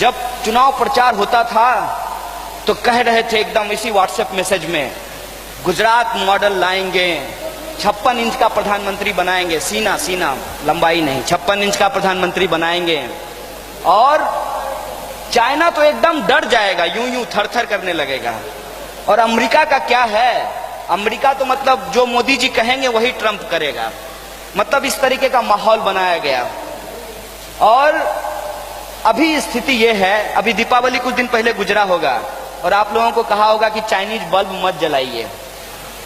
जब चुनाव प्रचार होता था तो कह रहे थे एकदम इसी व्हाट्सएप मैसेज में, गुजरात मॉडल लाएंगे, 56 इंच का प्रधानमंत्री बनाएंगे, सीना लंबाई नहीं, 56 इंच का प्रधानमंत्री बनाएंगे। और चाइना तो एकदम डर जाएगा, यूं थर-थर करने लगेगा। और अमेरिका का क्या है, अमेरिका तो मतलब जो मोदी जी कहेंगे वही ट्रंप करेगा, मतलब इस तरीके का माहौल बनाया गया। और अभी स्थिति यह है, अभी दीपावली कुछ दिन पहले गुजरा होगा और आप लोगों को कहा होगा कि चाइनीज बल्ब मत जलाइए,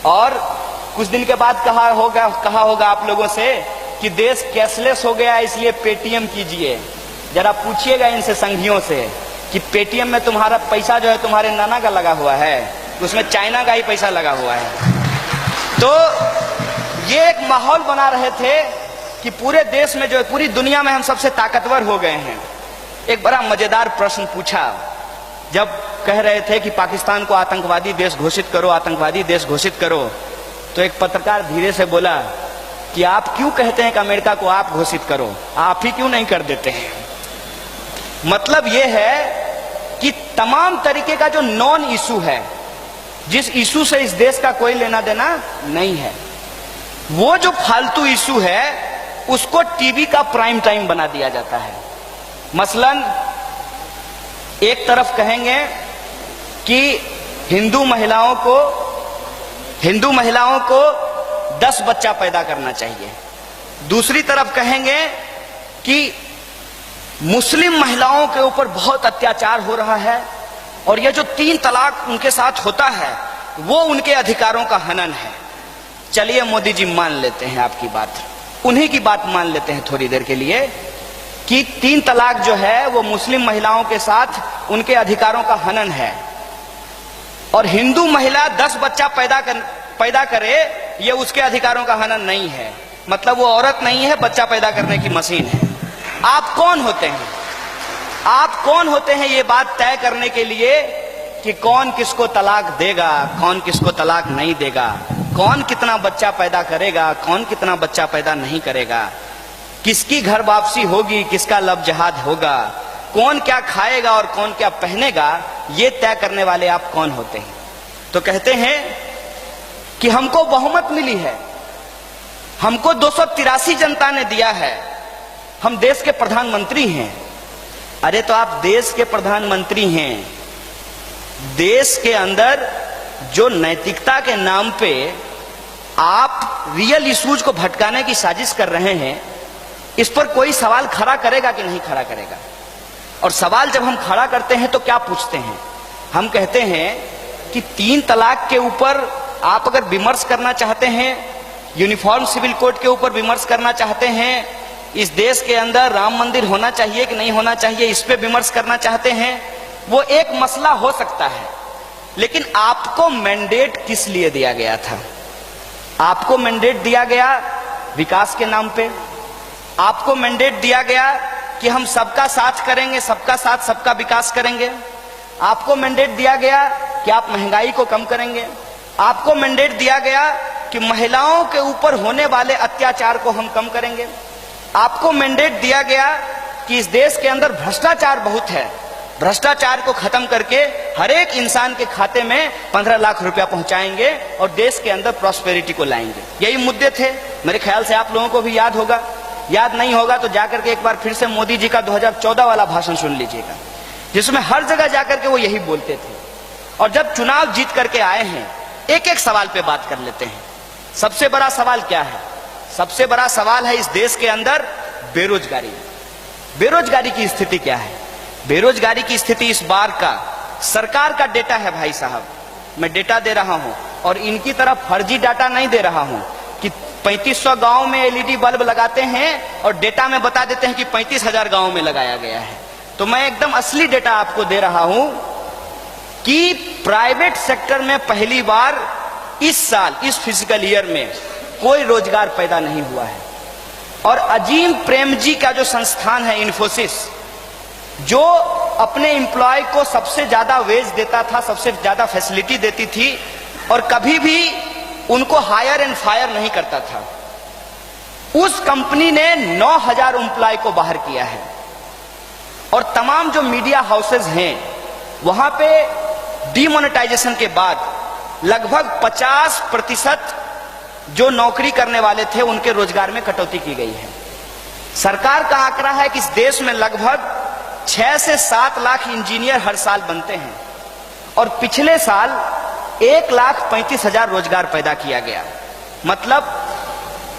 और कुछ दिन के बाद कहा होगा आप लोगों से कि देश कैशलेस हो गया इसलिए पेटीएम कीजिए। जरा पूछिएगा इनसे संघियों से कि पेटीएम में तुम्हारा पैसा जो है तुम्हारे नाना का लगा हुआ है, उसमें चाइना का ही पैसा लगा हुआ है। तो ये एक माहौल बना रहे थे कि पूरे देश में जो है, पूरी दुनिया में हम सबसे ताकतवर हो गए हैं। एक बड़ा मजेदार प्रश्न पूछा जब कह रहे थे कि पाकिस्तान को आतंकवादी देश घोषित करो, आतंकवादी देश घोषित करो, तो एक पत्रकार धीरे से बोला कि आप क्यों कहते हैं कि अमेरिका को आप घोषित करो, आप ही क्यों नहीं कर देते हैं। मतलब यह है कि तमाम तरीके का जो नॉन इशू है, जिस इशू से इस देश का कोई लेना देना नहीं है, वो जो फालतू इशू है उसको टीवी का प्राइम टाइम बना दिया जाता है। मसलन एक तरफ कहेंगे कि हिंदू महिलाओं को 10 बच्चा पैदा करना चाहिए, दूसरी तरफ कहेंगे कि मुस्लिम महिलाओं के ऊपर बहुत अत्याचार हो रहा है और यह जो 3 तलाक उनके साथ होता है वो उनके अधिकारों का हनन है। चलिए मोदी जी मान लेते हैं आपकी बात, उन्हीं की बात मान लेते हैं थोड़ी देर के लिए कि 3 तलाक जो है वो मुस्लिम महिलाओं के साथ उनके अधिकारों का हनन है, और हिंदू महिला 10 बच्चा पैदा करे ये उसके अधिकारों का हनन नहीं है। मतलब वो औरत नहीं है, बच्चा पैदा करने की मशीन है। आप कौन होते हैं, आप कौन होते हैं ये बात तय करने के लिए कि कौन किसको तलाक देगा, कौन किसको तलाक नहीं देगा, कौन कितना बच्चा पैदा करेगा, कौन कितना बच्चा पैदा नहीं करेगा, किसकी घर वापसी होगी, किसका लब जहाद होगा, कौन क्या खाएगा और कौन क्या पहनेगा, ये तय करने वाले आप कौन होते हैं। तो कहते हैं कि हमको बहुमत मिली है, हमको 283 जनता ने दिया है, हम देश के प्रधानमंत्री हैं। अरे तो आप देश के प्रधानमंत्री हैं, देश के अंदर जो नैतिकता के नाम पे आप रियल इश्यूज को भटकाने की साजिश कर रहे हैं, इस पर कोई सवाल खड़ा करेगा कि नहीं खड़ा करेगा। और सवाल जब हम खड़ा करते हैं तो क्या पूछते हैं, हम कहते हैं कि 3 तलाक के ऊपर आप अगर विमर्श करना चाहते हैं, यूनिफॉर्म सिविल कोड के ऊपर विमर्श करना चाहते हैं, इस देश के अंदर राम मंदिर होना चाहिए कि नहीं होना चाहिए इस पे विमर्श करना चाहते हैं, वो एक मसला हो सकता है। लेकिन आपको मैंडेट किस लिए दिया गया था? आपको मैंडेट दिया गया विकास के नाम पे, आपको मैंडेट दिया गया कि हम सबका साथ करेंगे, सबका साथ सबका विकास करेंगे, आपको मैंडेट दिया गया कि आप महंगाई को कम करेंगे, आपको मैंडेट दिया गया कि महिलाओं के ऊपर होने वाले अत्याचार को हम कम करेंगे, आपको मैंडेट दिया गया कि इस देश के अंदर भ्रष्टाचार बहुत है, भ्रष्टाचार को खत्म करके हर एक इंसान के खाते में 15 लाख रुपया पहुंचाएंगे और देश के अंदर प्रॉस्पेरिटी को लाएंगे। यही मुद्दे थे। मेरे ख्याल से आप लोगों को भी याद होगा, याद नहीं होगा तो जाकर के एक बार फिर से मोदी जी का 2014 वाला भाषण सुन लीजिएगा, जिसमें हर जगह जाकर के वो यही बोलते थे। और जब चुनाव जीत करके आए हैं, एक एक सवाल पे बात कर लेते हैं। सबसे बड़ा सवाल क्या है? सबसे बड़ा सवाल है इस देश के अंदर बेरोजगारी। बेरोजगारी की स्थिति क्या है? बेरोजगारी की स्थिति इस बार का सरकार का डेटा है भाई साहब, मैं डेटा दे रहा हूं और इनकी तरफ फर्जी डाटा नहीं दे रहा हूं कि 3500 गांव में एलईडी बल्ब लगाते हैं और डेटा में बता देते हैं कि 35,000 गांव में लगाया गया है। तो मैं एकदम असली डेटा आपको दे रहा हूं कि प्राइवेट सेक्टर में पहली बार इस साल, इस फिजिकल ईयर में कोई रोजगार पैदा नहीं हुआ है। और अजीम प्रेमजी का जो संस्थान है इन्फोसिस, जो अपने एम्प्लॉय को सबसे ज्यादा वेज देता था, सबसे ज्यादा फैसिलिटी देती थी और कभी भी उनको हायर एंड फायर नहीं करता था, उस कंपनी ने 9,000 एम्प्लॉय को बाहर किया है। और तमाम जो मीडिया हाउसेज हैं वहां पे डीमोनेटाइजेशन के बाद लगभग 50% जो नौकरी करने वाले थे उनके रोजगार में कटौती की गई है। सरकार का आंकड़ा है कि इस देश में लगभग 6 से 7 लाख इंजीनियर हर साल बनते हैं और पिछले साल 1,35,000 रोजगार पैदा किया गया। मतलब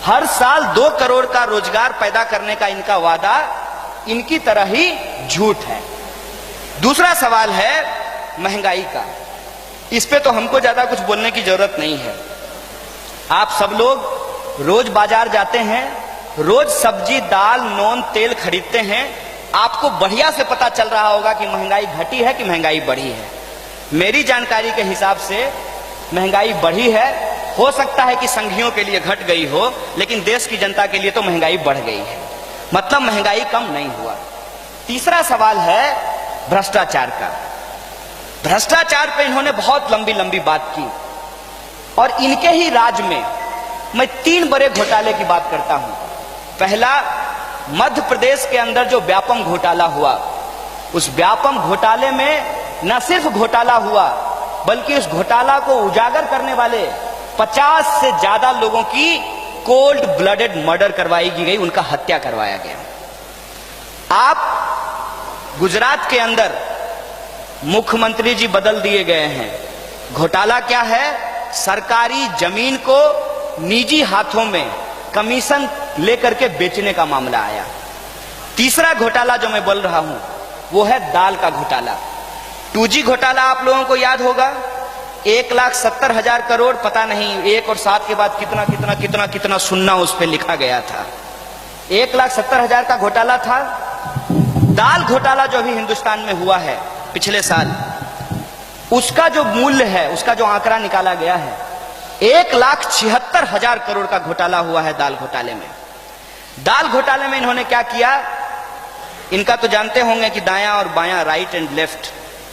हर साल 2 करोड़ का रोजगार पैदा करने का इनका वादा इनकी तरह ही झूठ है। दूसरा सवाल है महंगाई का। इस पे तो हमको ज्यादा कुछ बोलने की जरूरत नहीं है। आप सब लोग रोज बाजार जाते हैं, रोज सब्जी दाल नून तेल खरीदते हैं, आपको बढ़िया से पता चल रहा होगा कि महंगाई घटी है कि महंगाई बढ़ी है। मेरी जानकारी के हिसाब से महंगाई बढ़ी है। हो सकता है कि संघियों के लिए घट गई हो, लेकिन देश की जनता के लिए तो महंगाई बढ़ गई है। मतलब महंगाई कम नहीं हुआ। तीसरा सवाल है भ्रष्टाचार का। भ्रष्टाचार पे इन्होंने बहुत लंबी लंबी बात की और इनके ही राज में मैं 3 बड़े घोटाले की बात करता हूं। पहला, मध्य प्रदेश के अंदर जो व्यापम घोटाला हुआ, उस व्यापम घोटाले में न सिर्फ घोटाला हुआ बल्कि उस घोटाला को उजागर करने वाले 50 से ज्यादा लोगों की कोल्ड ब्लडेड मर्डर करवाई गई, उनका हत्या करवाया गया। आप गुजरात के अंदर मुख्यमंत्री जी बदल दिए गए हैं। घोटाला क्या है? सरकारी जमीन को निजी हाथों में कमीशन लेकर के बेचने का मामला आया। तीसरा घोटाला जो मैं बोल रहा हूं वो है दाल का घोटाला। 2G घोटाला आप लोगों को याद होगा। 1,70,000 करोड़, पता नहीं 1 और 7 के बाद कितना कितना कितना कितना सुन्ना उस पर लिखा गया था। 1,70,000 का घोटाला था। दाल घोटाला जो अभी हिंदुस्तान में हुआ है पिछले साल, उसका जो मूल्य है, उसका जो आंकड़ा निकाला गया है, 1,76,000 करोड़ का घोटाला हुआ है दाल घोटाले में। दाल घोटाले में इन्होंने क्या किया? इनका तो जानते होंगे कि दायां और बायां, राइट एंड लेफ्ट,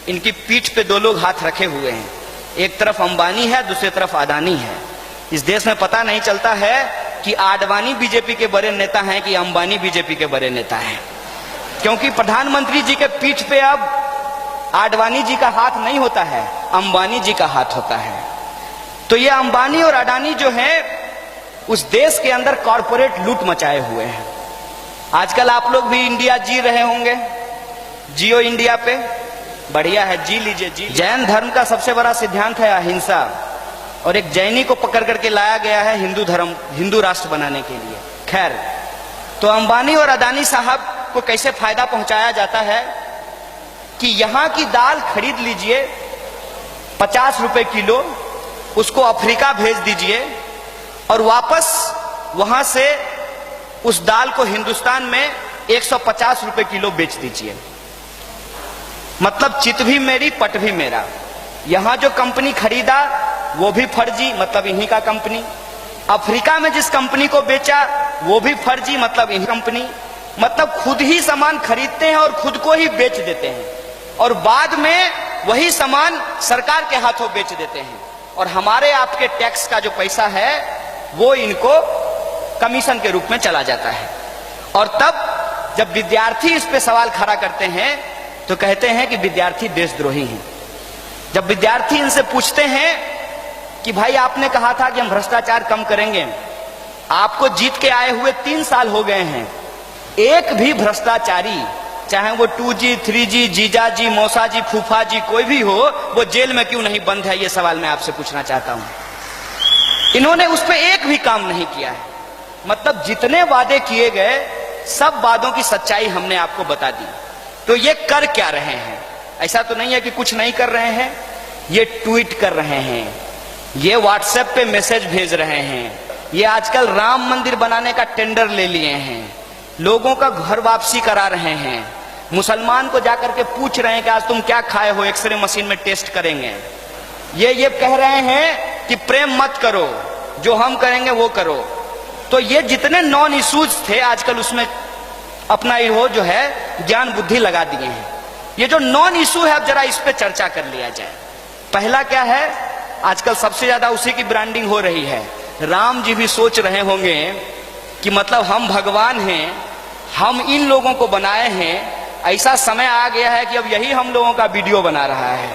इनकी पीठ पे 2 लोग हाथ रखे हुए हैं। एक तरफ अंबानी है, दूसरी तरफ अडानी है। इस देश में पता नहीं चलता है कि आडवाणी बीजेपी के बड़े नेता हैं कि अंबानी बीजेपी के बड़े नेता हैं, क्योंकि प्रधानमंत्री जी के पीठ पे अब आडवाणी जी का हाथ नहीं होता है, अंबानी जी का हाथ होता है। तो ये अंबानी और अडानी जो है उस देश के अंदर कॉरपोरेट लूट मचाए हुए हैं। आजकल आप लोग भी इंडिया जी रहे होंगे, जियो इंडिया पे, बढ़िया है, जी लीजिए जी। जैन धर्म का सबसे बड़ा सिद्धांत है अहिंसा, और एक जैनी को पकड़ करके लाया गया है हिंदू धर्म, हिंदू राष्ट्र बनाने के लिए। खैर, तो अंबानी और अडानी साहब को कैसे फायदा पहुंचाया जाता है कि यहां की दाल खरीद लीजिए 50 रुपए किलो, उसको अफ्रीका भेज दीजिए और वापस वहां से उस दाल को हिंदुस्तान में 150 रुपए किलो बेच दीजिए। मतलब चित भी मेरी पट भी मेरा। यहां जो कंपनी खरीदा वो भी फर्जी, मतलब इन्हीं का कंपनी। अफ्रीका में जिस कंपनी को बेचा वो भी फर्जी, मतलब इन्हीं कंपनी। मतलब खुद ही सामान खरीदते हैं और खुद को ही बेच देते हैं और बाद में वही सामान सरकार के हाथों बेच देते हैं और हमारे आपके टैक्स का जो पैसा है वो इनको कमीशन के रूप में चला जाता है। और तब जब विद्यार्थी इस पे सवाल खड़ा करते हैं तो कहते हैं कि विद्यार्थी देशद्रोही हैं। जब विद्यार्थी इनसे पूछते हैं कि भाई आपने कहा था कि हम भ्रष्टाचार कम करेंगे, आपको जीत के आए हुए 3 साल हो गए हैं, एक भी भ्रष्टाचारी, चाहे वो 2G 3G जीजा जी मौसा जी फूफा जी कोई भी हो, वो जेल में क्यों नहीं बंद है? ये सवाल मैं आपसे पूछना चाहता हूं। इन्होंने उस पर एक भी काम नहीं किया है। मतलब जितने वादे किए गए सब वादों की सच्चाई हमने आपको बता दी। तो ये कर क्या रहे हैं? ऐसा तो नहीं है कि कुछ नहीं कर रहे हैं, ये ट्वीट कर रहे हैं, ये व्हाट्सएप पे मैसेज भेज रहे हैं, ये आजकल राम मंदिर बनाने का टेंडर ले लिए हैं, लोगों का घर वापसी करा रहे हैं, मुसलमान को जाकर के पूछ रहे हैं कि आज तुम क्या खाए हो, एक्सरे मशीन में टेस्ट करेंगे। ये कह रहे हैं कि प्रेम मत करो, जो हम करेंगे वो करो। तो ये जितने नॉन इश्यूज थे आजकल उसमें अपना वो जो है ज्ञान बुद्धि लगा दिए हैं। ये जो नॉन इशू है अब जरा इस पे चर्चा कर लिया जाए। पहला क्या है? आजकल सबसे ज्यादा उसी की ब्रांडिंग हो रही है। राम जी भी सोच रहे होंगे कि मतलब हम भगवान हैं, हम इन लोगों को बनाए हैं ऐसा समय आ गया है कि अब यही हम लोगों का वीडियो बना रहा है,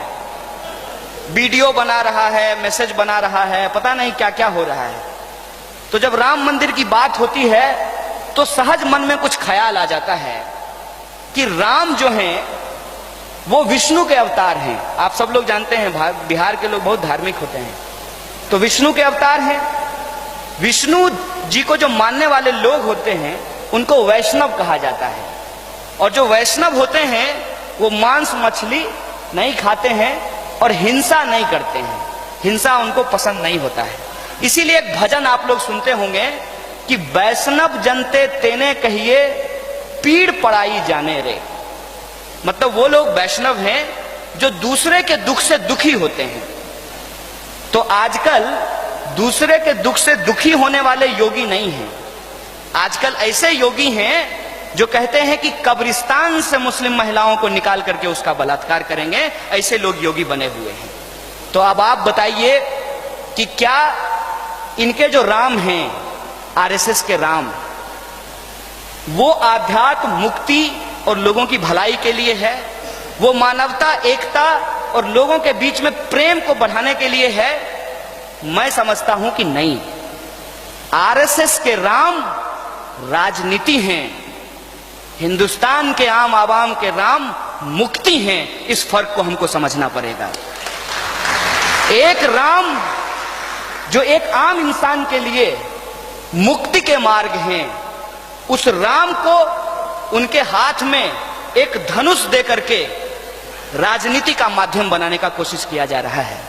वीडियो बना रहा है, मैसेज बना रहा है, पता नहीं क्या क्या हो रहा है। तो जब राम मंदिर की बात होती है तो सहज मन में कुछ ख्याल आ जाता है कि राम जो हैं वो विष्णु के अवतार हैं। आप सब लोग जानते हैं बिहार के लोग बहुत धार्मिक होते हैं, तो विष्णु के अवतार हैं। विष्णु जी को जो मानने वाले लोग होते हैं उनको वैष्णव कहा जाता है, और जो वैष्णव होते हैं वो मांस मछली नहीं खाते हैं और हिंसा नहीं करते हैं, हिंसा उनको पसंद नहीं होता है। इसीलिए एक भजन आप लोग सुनते होंगे कि वैष्णव जनते तेने कहिए पीड़ पड़ाई जाने रे। मतलब वो लोग वैष्णव हैं जो दूसरे के दुख से दुखी होते हैं। तो आजकल दूसरे के दुख से दुखी होने वाले योगी नहीं हैं, आजकल ऐसे योगी हैं जो कहते हैं कि कब्रिस्तान से मुस्लिम महिलाओं को निकाल करके उसका बलात्कार करेंगे, ऐसे लोग योगी बने हुए हैं। तो अब आप बताइए कि क्या इनके जो राम हैं, आरएसएस के राम, वो आध्यात्म मुक्ति और लोगों की भलाई के लिए है, वो मानवता एकता और लोगों के बीच में प्रेम को बढ़ाने के लिए है? मैं समझता हूं कि नहीं। आरएसएस के राम राजनीति हैं, हिंदुस्तान के आम आवाम के राम मुक्ति हैं। इस फर्क को हमको समझना पड़ेगा। एक राम जो एक आम इंसान के लिए मुक्ति के मार्ग हैं, उस राम को उनके हाथ में एक धनुष दे करके राजनीति का माध्यम बनाने का कोशिश किया जा रहा है।